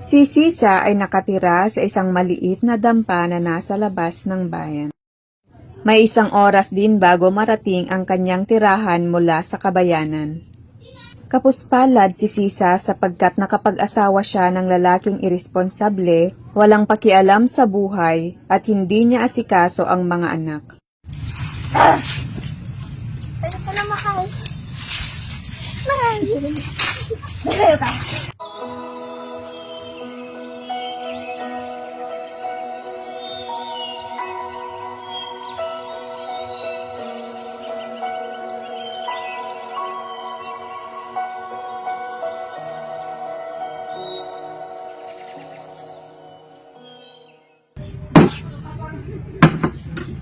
Si Sisa ay nakatira sa isang maliit na dampa na nasa labas ng bayan. May isang oras din bago marating ang kanyang tirahan mula sa kabayanan. Kapuspalad si Sisa sapagkat nakapag-asawa siya ng lalaking iresponsable, walang pakialam sa buhay at hindi niya asikaso ang mga anak. Ano ka na mahal? Mahal! Mahal ka!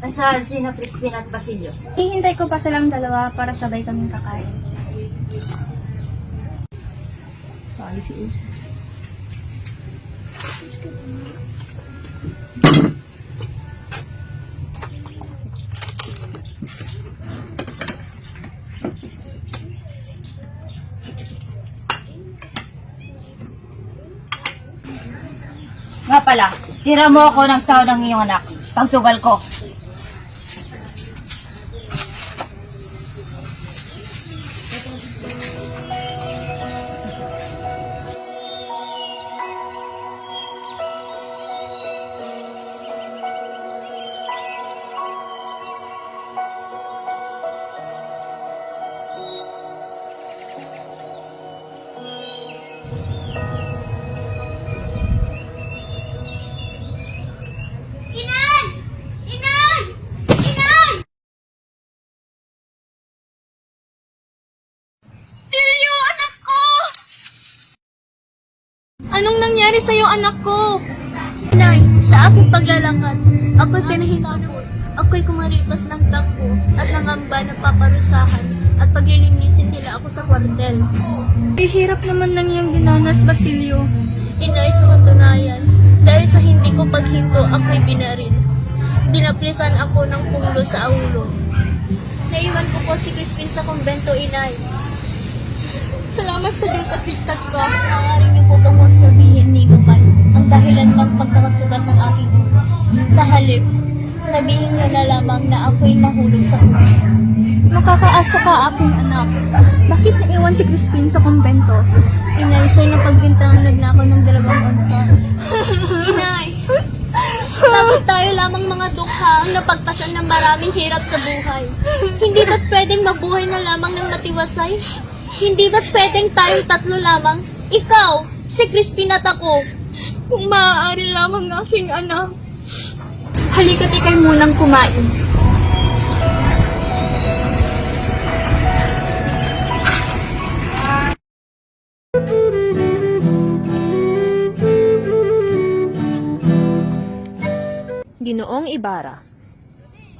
Nasaan sina Crispin at Basilio? Hihintay ko pa silang dalawa para sabay kaming kakain. Sorry si Ilse. Nga pala, tira mo ako ng sahod ng iyong anak. Pagsugal ko. Inay! Inay! Inay! Silyo, anak ko! Anong nangyari sa'yo, anak ko? Inay, sa aking paglalakad, ako'y pinahinanod. Ako'y kumaripas ng takbo at nangamba na paparusahan at paglilinisin nila ako sa kwartel. Ihirap naman ng iyong dinanas, Basilio. Inay, sa katunayan, dahil sa hindi ko paghinto, ako'y binaril. Dinaplisan ako ng punglo sa ulo. Naiwan ko po si Crispin sa kumbento, Inay. Salamat sa Diyos at ligtas ka. Maaari niyo po bang magsabihin ni Gupan ang dahilan ng pagkakasugat ng aking ulo? Sa halip, sabihin niyo na lamang na ako'y nahulog sa kumbento. Makakaasa ka, aking anak. Bakit naiwan si Crispin sa kumbento? Inay, siya'y napagbintangan nagnakaw ng 2 onsa. Inay! Bakit tayo lamang mga dukha ang napagpasan ng maraming hirap sa buhay? Hindi ba't pwedeng mabuhay na lamang ng matiwasay? Hindi ba't pwedeng tayong 3 lamang? Ikaw, si Crispin at ako. Kung maaari lamang aking anak. Halika't ikay munang kumain. Ginoong Ibarra,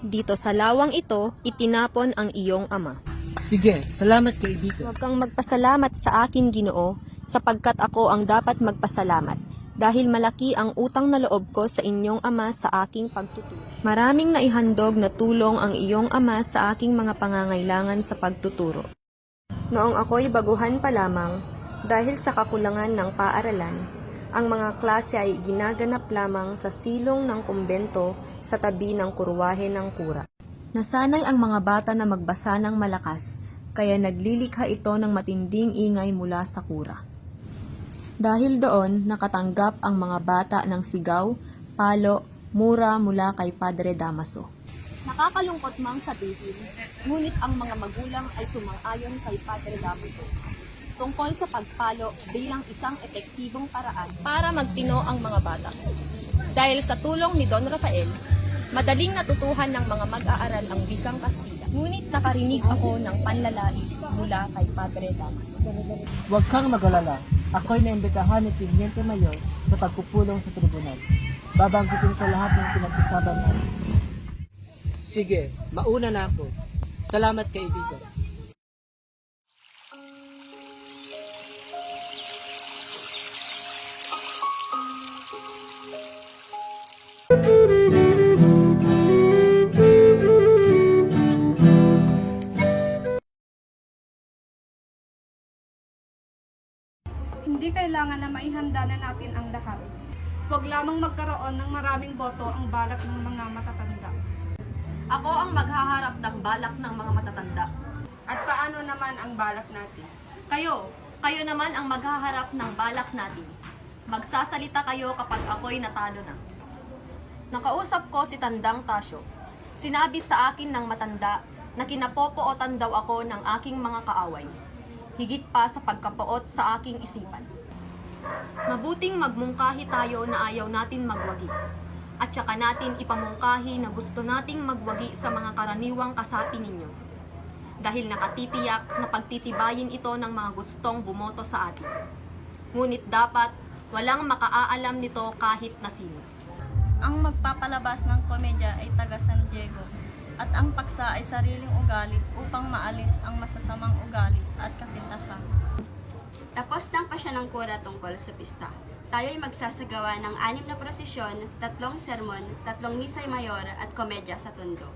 dito sa lawang ito, itinapon ang iyong ama. Sige, salamat kaibigan. Huwag kang magpasalamat sa akin, Ginoo, sapagkat ako ang dapat magpasalamat, dahil malaki ang utang na loob ko sa inyong ama sa aking pagtutulong. Maraming naihandog na tulong ang iyong ama sa aking mga pangangailangan sa pagtuturo. Noong ako'y baguhan pa lamang, dahil sa kakulangan ng paaralan, ang mga klase ay ginaganap lamang sa silong ng kumbento sa tabi ng kurwahe ng kura. Nasanay ang mga bata na magbasa ng malakas, kaya naglilikha ito ng matinding ingay mula sa kura. Dahil doon, nakatanggap ang mga bata ng sigaw, palo, mura mula kay Padre Damaso. Nakakalungkot mang sabihin, ngunit ang mga magulang ay sumang-ayon kay Padre Damaso tungkol sa pagpalo bilang isang epektibong paraan para magtino ang mga bata. Dahil sa tulong ni Don Rafael, madaling natutuhan ng mga mag-aaral ang wikang Kastila. Ngunit nakarinig ako ng panlalait mula kay Padre Damaso. Huwag kang mag-alala. Ako'y naimbitahan ni Teniente Mayor sa pagpupulong sa tribunal. Babanggitin ko lahat ng pinag-usapan natin. Sige, mauna na ako. Salamat kaibigan. Hindi Hindi kailangan na maihanda na natin ang lahat. Huwag lamang magkaroon ng maraming boto ang balak ng mga matatanda. Ako ang maghaharap ng balak ng mga matatanda. At paano naman ang balak natin? Kayo naman ang maghaharap ng balak natin. Magsasalita kayo kapag ako'y natalo na. Nakausap ko si Tandang Tasyo. Sinabi sa akin ng matanda na kinapopootan daw ako ng aking mga kaaway. Higit pa sa pagkapoot sa aking isipan. Mabuting magmungkahi tayo na ayaw natin magwagi. At saka natin ipamungkahi na gusto nating magwagi sa mga karaniwang kasapi ninyo. Dahil nakatitiyak na pagtitibayin ito ng mga gustong bumoto sa atin. Ngunit dapat walang makaaalam nito kahit na sino. Ang magpapalabas ng komedya ay taga San Diego at ang paksa ay sariling ugali upang maalis ang masasamang ugali at kapintasan. Tapos ng pasya ng kura tungkol sa pista. Tayo'y magsasagawa ng 6 na prosesyon, 3 sermon, 3 misay mayor at komedya sa Tondo.